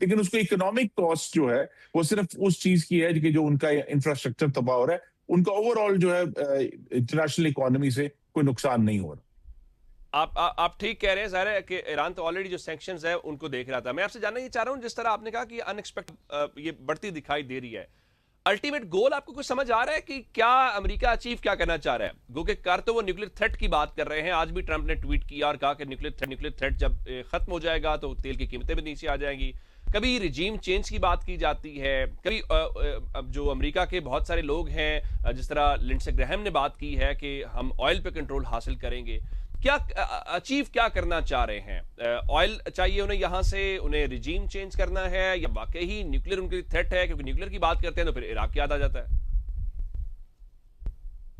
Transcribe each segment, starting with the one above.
لیکن اس کو economic cost جو ہے وہ صرف اس چیز کی ہے کہ جو ان کا انفراسٹرکچر تباہ ہو رہا ہے، ان کا اوور آل جو ہے انٹرنیشنل اکانومی سے کوئی نقصان نہیں ہو رہا۔ آپ ٹھیک کہہ رہے ہیں، ظاہر ہے کہ ایران تو آلریڈی جو سینکشنز ہے ان کو دیکھ رہا تھا۔ میں آپ سے جاننا یہ چاہ رہا ہوں، جس طرح آپ نے کہا کہ ان ایکسپیکٹ یہ بڑھتی دکھائی دے رہی ہے، الٹیمیٹ گول آپ کو کچھ سمجھ آ رہا ہے کہ کیا امریکہ اچیو کیا کرنا چاہ رہا ہے؟ گو کہ کر تو وہ نیوکلیر تھریٹ کی بات کر رہے ہیں، آج بھی ٹرمپ نے ٹویٹ کیا اور کہا کہ نیوکلیر تھریٹ جب ختم ہو جائے گا تو تیل کی قیمتیں بھی نیچے آ جائیں گی۔ کبھی رجیم چینج کی بات کی جاتی ہے، کبھی جو امریکہ کے بہت سارے لوگ ہیں جس طرح لنڈسے گرہم نے بات کی ہے کہ ہم آئل پہ کنٹرول حاصل کریں گے۔ کیا اچیو کیا کرنا چاہ رہے ہیں؟ آئل چاہیے انہیں یہاں سے، انہیں رجیم چینج کرنا ہے، یا واقعی نیوکلیر ان کے لیے تھریٹ ہے؟ کیونکہ نیوکلیر کی بات کرتے ہیں تو پھر عراق یاد آ جاتا ہے۔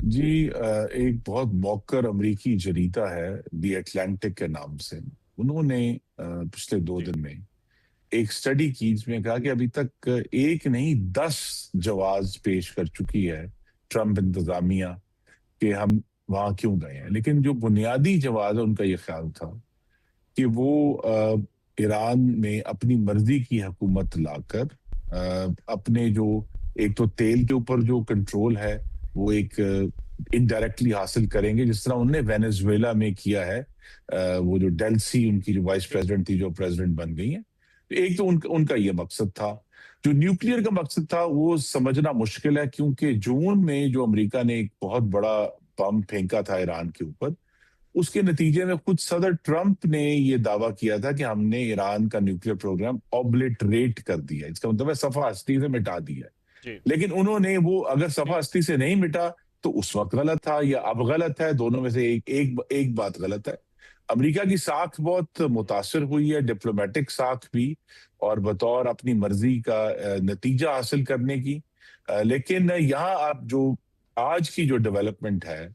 جی، ایک بہت موقر امریکی جریدہ ہے دی اٹلانٹک کے نام سے، انہوں نے پچھلے 2 جی دن میں ایک سٹڈی کی جس میں کہا کہ ابھی تک ایک نہیں 10 جواز پیش کر چکی ہے ٹرمپ انتظامیہ کہ ہم وہاں کیوں گئے ہیں، لیکن جو بنیادی جواز ہے ان کا یہ خیال تھا کہ وہ ایران میں اپنی مرضی کی حکومت لا کر اپنے جو ایک تو تیل کے اوپر جو کنٹرول ہے وہ ایک انڈائریکٹلی حاصل کریں گے، جس طرح انہوں نے وینیزویلا میں کیا ہے، وہ جو ڈیلسی ان کی جو وائس پریزیڈنٹ تھی جو پریزیڈنٹ بن گئی ہیں۔ ایک تو ان کا یہ مقصد تھا۔ جو نیوکلیئر کا مقصد تھا وہ سمجھنا مشکل ہے، کیونکہ جون میں جو امریکہ نے ایک بہت بڑا بم پھینکا تھا ایران کے اوپر، اس کے نتیجے میں خود صدر ٹرمپ نے یہ دعویٰ کیا تھا کہ ہم نے ایران کا نیوکلیئر پروگرام اوبلیٹریٹ کر دیا، اس کا مطلب ہے صفحہ ہستی سے مٹا دیا۔ جی لیکن انہوں نے وہ اگر صفحہ ہستی سے نہیں مٹا تو اس وقت غلط تھا یا اب غلط ہے، دونوں میں سے ایک بات غلط ہے۔ امریکہ کی ساکھ بہت متاثر ہوئی ہے، ڈپلومیٹک ساکھ بھی، اور بطور اپنی مرضی کا نتیجہ حاصل کرنے کی۔ لیکن یہاں آپ جو آج کی جو ڈیولپمنٹ ہے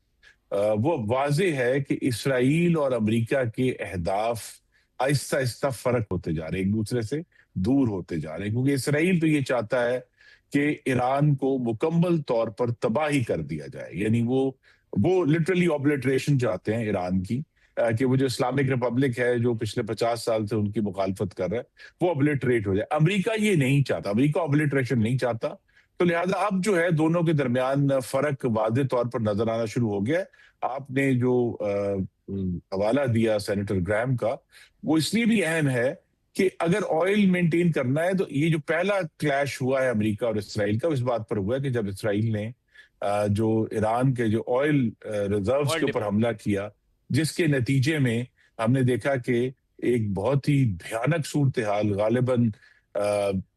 وہ واضح ہے کہ اسرائیل اور امریکہ کے اہداف آہستہ آہستہ فرق ہوتے جا رہے ہیں، ایک دوسرے سے دور ہوتے جا رہے ہیں، کیونکہ اسرائیل تو یہ چاہتا ہے کہ ایران کو مکمل طور پر تباہی کر دیا جائے، یعنی وہ لٹرلی اوبلیٹریشن چاہتے ہیں ایران کی، کہ وہ جو اسلامک ریپبلک ہے جو پچھلے 50 سال سے ان کی مخالفت کر رہا ہے وہ اوبلیٹریٹ ہو جائے۔ امریکہ یہ نہیں چاہتا، امریکہ اوبلیٹریشن نہیں چاہتا، تو لہٰذا اب جو ہے دونوں کے درمیان فرق واضح طور پر نظر آنا شروع ہو گیا ہے۔ آپ نے جو حوالہ دیا سینیٹر گرہم کا، وہ اس لیے بھی اہم ہے کہ اگر آئل مینٹین کرنا ہے تو یہ جو پہلا کلیش ہوا ہے امریکہ اور اسرائیل کا، اس بات پر ہوا ہے کہ جب اسرائیل نے جو ایران کے جو آئل ریزروز آئل کے اوپر ڈپو حملہ کیا، جس کے نتیجے میں ہم نے دیکھا کہ ایک بہت ہی بھیانک صورتحال، غالباً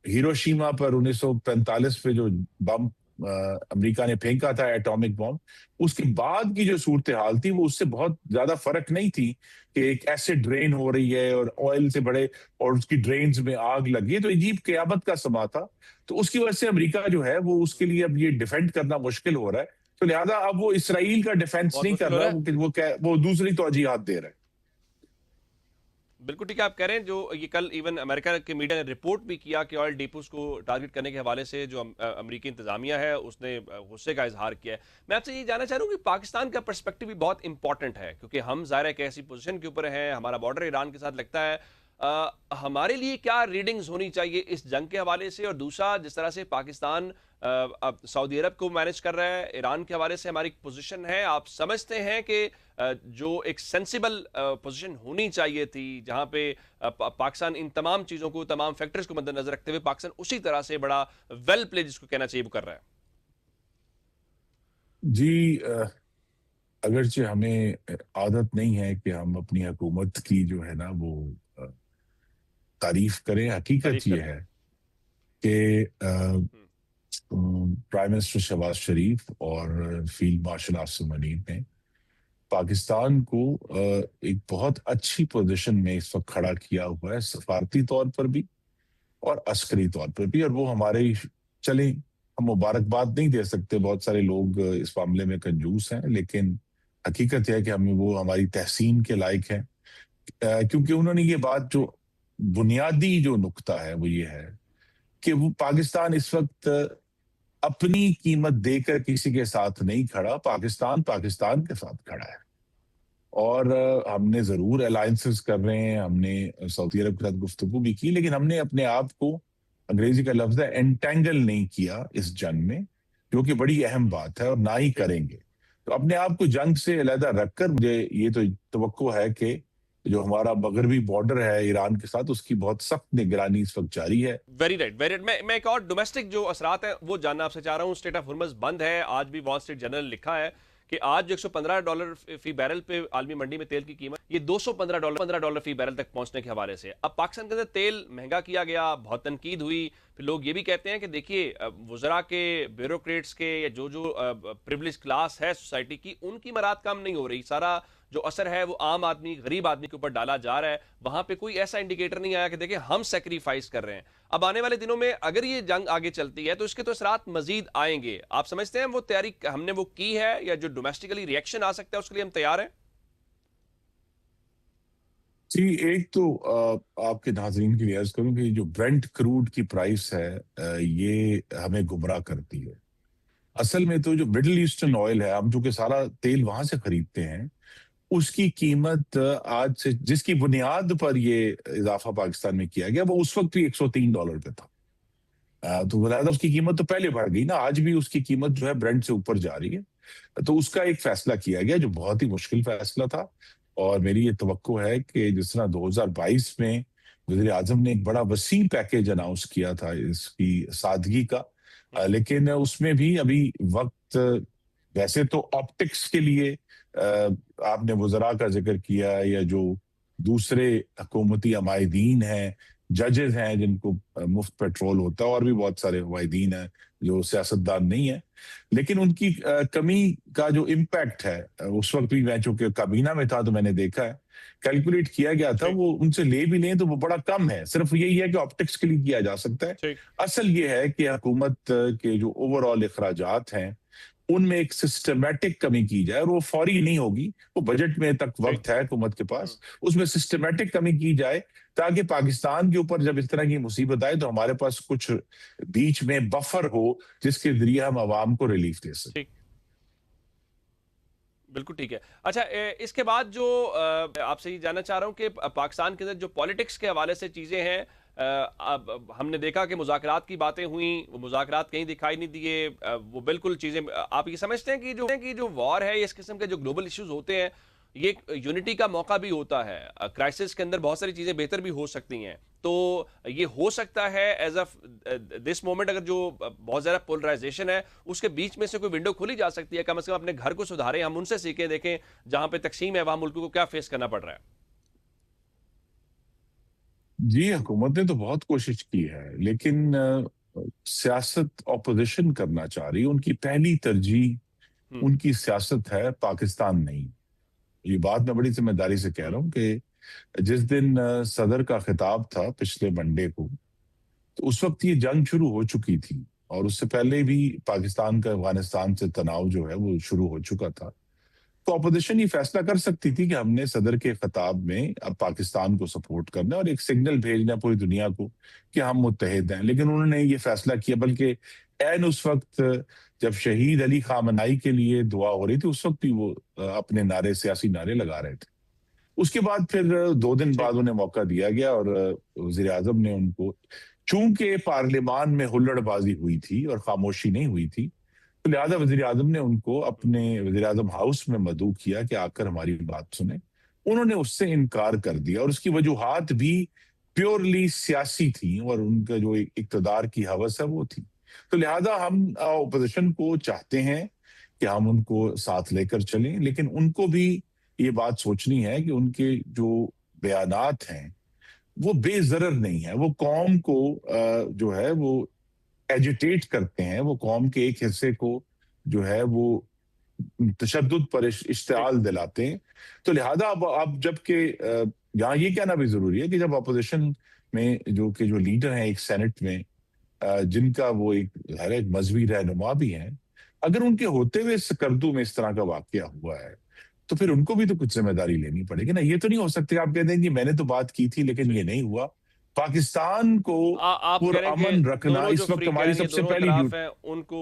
ہیروشیما پر 1945 پہ جو بم امریکہ نے پھینکا تھا ایٹامک بم، اس کے بعد کی جو صورتحال تھی وہ اس سے بہت زیادہ فرق نہیں تھی کہ ایک ایسڈ ڈرین ہو رہی ہے اور آئل سے بڑے اور اس کی ڈرینز میں آگ لگی ہے، تو عجیب قیامت کا سما تھا۔ تو اس کی وجہ سے امریکہ جو ہے وہ اس کے لیے اب یہ ڈیفینڈ کرنا مشکل ہو رہا ہے، تو لہٰذا اب وہ اسرائیل کا ڈیفینس بہت نہیں کر مشکل ہو رہا ہے۔ رہا، وہ دوسری توجیہات دے رہا ہے۔ بالکل ٹھیک ہے، آپ کہہ رہے ہیں جو یہ کل ایون امریکہ کے میڈیا نے رپورٹ بھی کیا کہ آئل ڈیپوز کو ٹارگٹ کرنے کے حوالے سے جو امریکی انتظامیہ ہے اس نے غصے کا اظہار کیا ہے۔ میں آپ سے یہ جاننا چاہ رہا ہوں کہ پاکستان کا پرسپیکٹو بھی بہت امپورٹنٹ ہے، کیونکہ ہم ظاہر ہے کہ ایسی پوزیشن کے اوپر ہیں، ہمارا بارڈر ایران کے ساتھ لگتا ہے۔ ہمارے لیے کیا ریڈنگز ہونی چاہیے اس جنگ کے حوالے سے؟ اور دوسرا، جس طرح سے پاکستان سعودی عرب کو مینج کر رہا ہے، ایران کے حوالے سے ہماری پوزیشن ہے، آپ سمجھتے ہیں کہ جو ایک سینسیبل پوزیشن ہونی چاہیے تھی جہاں پہ پاکستان ان تمام چیزوں کو، تمام فیکٹرز کو مد نظر رکھتے ہوئے پاکستان اسی طرح سے بڑا ویل پلے جس کو کہنا چاہیے وہ کر رہا ہے؟ جی، اگرچہ ہمیں عادت نہیں ہے کہ ہم اپنی حکومت کی جو ہے نا وہ تعریف کریں، حقیقت تعریف یہ کریں۔ ہے کہ پرائم منسٹر شہباز شریف اور فیلڈ مارشل عاصم منیر نے پاکستان کو ایک بہت اچھی پوزیشن میں اس وقت کھڑا کیا ہوا ہے، سفارتی طور پر بھی اور عسکری طور پر بھی، اور وہ ہمارے چلیں ہم مبارکباد نہیں دے سکتے، بہت سارے لوگ اس معاملے میں کنجوس ہیں، لیکن حقیقت یہ ہے کہ ہمیں وہ ہماری تحسین کے لائق ہیں، کیونکہ انہوں نے یہ بات جو بنیادی جو نقطہ ہے وہ یہ ہے کہ وہ پاکستان اس وقت اپنی قیمت دے کر کسی کے ساتھ نہیں کھڑا، پاکستان پاکستان کے ساتھ کھڑا ہے۔ اور ہم نے ضرور الائنسز کر رہے ہیں، ہم نے سعودی عرب کے ساتھ گفتگو بھی کی، لیکن ہم نے اپنے آپ کو، انگریزی کا لفظ ہے، انٹینگل نہیں کیا اس جنگ میں، جو کہ بڑی اہم بات ہے، اور نہ ہی کریں گے۔ تو اپنے آپ کو جنگ سے علیحدہ رکھ کر مجھے یہ تو توقع ہے کہ جو ہمارا مغربی بارڈر ہے ایران کے ساتھ، اس کی بہت سخت نگرانی اس وقت جاری ہے۔ Very right, very right. میں ایک اور ڈومیسٹک جو اثرات ہیں وہ جاننا آپ سے چاہ رہا ہوں۔ اسٹریٹ آف ہرمز بند ہے، آج بھی وال اسٹریٹ جرنل لکھا ہے کہ آج جو $115 فی بیرل پہ عالمی منڈی میں تیل کی قیمت، یہ $215 فی بیرل تک پہنچنے کے حوالے سے اب پاکستان کے اندر تیل مہنگا کیا گیا، بہت تنقید ہوئی۔ پھر لوگ یہ بھی کہتے ہیں کہ دیکھیے وزراء کے، بیوروکریٹس کے، یا جو پریولیج کلاس ہے سوسائٹی کی، ان کی مراد کم نہیں ہو رہی، سارا جو اثر ہے وہ عام آدمی، غریب آدمی کے اوپر ڈالا جا رہا ہے۔ وہاں پہ کوئی ایسا انڈیکیٹر نہیں آیا کہ دیکھیں ہم سیکریفائز کر رہے ہیں۔ اب آنے والے دنوں میں اگر یہ جنگ آگے چلتی ہے تو اس کے تو اثرات مزید آئیں گے۔ آپ سمجھتے ہیں وہ تیاری ہم نے وہ کی ہے، یا جو ڈومیسٹیکلی ریئیکشن آ سکتا ہے اس کے لیے ہم تیار ہیں؟ جی، ایک تو آپ کے ناظرین کے لیے عرض کروں کہ جو برنٹ کروڈ کی پرائس ہے، یہ ہمیں گمراہ کرتی ہے۔ اصل میں تو جو مڈل ایسٹرن آئل ہے، ہم جو کہ سارا تیل وہاں سے خریدتے ہیں، اس کی قیمت آج سے، جس کی بنیاد پر یہ اضافہ پاکستان میں کیا گیا، وہ اس وقت بھی $103 پہ تھا۔ تو لہٰذا اس کی قیمت تو پہلے بڑھ گئی نا، آج بھی اس کی قیمت جو ہے برنٹ سے اوپر جا رہی ہے۔ تو اس کا ایک فیصلہ کیا گیا جو بہت ہی مشکل فیصلہ تھا، اور میری یہ توقع ہے کہ جس طرح 2022 میں وزیر اعظم نے ایک بڑا وسیع پیکیج اناؤنس کیا تھا اس کی سادگی کا، لیکن اس میں بھی ابھی وقت، ویسے تو آپٹکس کے لیے آپ نے وزراء کا ذکر کیا، یا جو دوسرے حکومتی عمائدین ہیں، ججز ہیں جن کو مفت پیٹرول ہوتا ہے، اور بھی بہت سارے عمائدین ہیں جو سیاستدان نہیں ہیں، لیکن ان کی کمی کا جو امپیکٹ ہے، اس وقت بھی میں چونکہ کابینہ میں تھا تو میں نے دیکھا ہے، کیلکولیٹ کیا گیا تھا، ٹھیک وہ ان سے لے بھی لیں تو وہ بڑا کم ہے، صرف یہی ہے کہ آپٹکس کے لیے کیا جا سکتا ہے۔ ٹھیک اصل یہ ہے کہ حکومت کے جو اوور آل اخراجات ہیں، ان میں ایک سسٹمیٹک کمی کی جائے، اور وہ فوری نہیں ہوگی، وہ بجٹ میں تک ٹھیک وقت ہے حکومت کے پاس، اس میں سسٹمیٹک کمی کی جائے، تاکہ پاکستان کے اوپر جب اس طرح کی مصیبت آئے تو ہمارے پاس کچھ بیچ میں بفر ہو، جس کے ذریعے ہم عوام کو ریلیف دے سکیں۔ ٹھیک بالکل ٹھیک ہے۔ اچھا، اس کے بعد جو آپ سے یہ جاننا چاہ رہا ہوں کہ پاکستان کے اندر جو پالیٹکس کے حوالے سے چیزیں ہیں، اب ہم نے دیکھا کہ مذاکرات کی باتیں ہوئیں، وہ مذاکرات کہیں دکھائی نہیں دیے، وہ بالکل چیزیں، آپ یہ سمجھتے ہیں کہ جو وار ہے، اس قسم کے جو گلوبل ایشوز ہوتے ہیں، یہ یونٹی کا موقع بھی ہوتا ہے، کرائسس کے اندر بہت ساری چیزیں بہتر بھی ہو سکتی ہیں، تو یہ ہو سکتا ہے ایز اف دس مومنٹ، اگر جو بہت زیادہ پولرائزیشن ہے اس کے بیچ میں سے کوئی ونڈو کھولی جا سکتی ہے، کم از کم اپنے گھر کو سدھاریں، ہم ان سے سیکھیں، دیکھیں جہاں پہ تقسیم ہے وہاں ملکوں کو کیا فیس کرنا پڑ رہا ہے۔ جی، حکومت نے تو بہت کوشش کی ہے، لیکن سیاست اپوزیشن کرنا چاہ رہی ہے، ان کی پہلی ترجیح، ہم ان کی سیاست ہے، پاکستان نہیں۔ یہ بات میں بڑی ذمہ داری سے کہہ ہم رہا ہوں کہ جس دن صدر کا خطاب تھا پچھلے منڈے کو، تو اس وقت یہ جنگ شروع ہو چکی تھی، اور اس سے پہلے بھی پاکستان کا افغانستان سے تناؤ جو ہے وہ شروع ہو چکا تھا۔ تو اپوزیشن یہ فیصلہ کر سکتی تھی کہ ہم نے صدر کے خطاب میں اب پاکستان کو سپورٹ کرنا ہے اور ایک سگنل بھیجنا ہے پوری دنیا کو کہ ہم متحد ہیں، لیکن انہوں نے یہ فیصلہ کیا، بلکہ عین اس وقت جب شہید علی خامنائی کے لیے دعا ہو رہی تھی، اس وقت بھی وہ اپنے نعرے، سیاسی نعرے لگا رہے تھے۔ اس کے بعد پھر 2 دن بعد ٹھیک انہیں موقع دیا گیا، اور وزیر اعظم نے ان کو، چونکہ پارلیمان میں ہلڑ بازی ہوئی تھی اور خاموشی نہیں ہوئی تھی، تو لہٰذا وزیر اعظم نے ان کو اپنے وزیر اعظم ہاؤس میں مدعو کیا کہ آ کر ہماری بات سنیں۔ انہوں نے اس سے انکار کر دیا، اور اس کی وجوہات بھی پیورلی سیاسی تھیں، اور ان کا جو اقتدار کی ہوس ہے وہ تھی۔ تو لہٰذا ہم اپوزیشن کو چاہتے ہیں کہ ہم ان کو ساتھ لے کر چلیں، لیکن ان کو بھی یہ بات سوچنی ہے کہ ان کے جو بیانات ہیں وہ بے ضرر نہیں ہے، وہ قوم کو جو ہے وہ ایجیٹیٹ کرتے ہیں، وہ قوم کے ایک حصے کو جو ہے وہ تشدد پر ٹھیک اشتعال دلاتے ہیں۔ تو لہذا اب جب کہ یہاں یہ کہنا بھی ضروری ہے کہ جب اپوزیشن میں جو لیڈر ہیں ایک سینٹ میں، جن کا وہ ایک مذہبی رہنما بھی ہیں، اگر ان کے ہوتے ہوئے سکردو میں اس طرح کا واقعہ ہوا ہے تو پھر ان کو بھی تو کچھ ذمہ داری لینی پڑے گی نا۔ یہ تو نہیں ہو سکتے آپ کہتے ہیں کہ میں نے تو بات کی تھی لیکن یہ ٹھیک نہیں ہوا۔ پاکستان کو آپ کہہ رہے ہیں کہ پرامن رکھنا دونوں جو اس وقت ہماری فریقین یا سب سے دونوں پہلی اطراف ڈیوٹی۔ ہیں ان کو،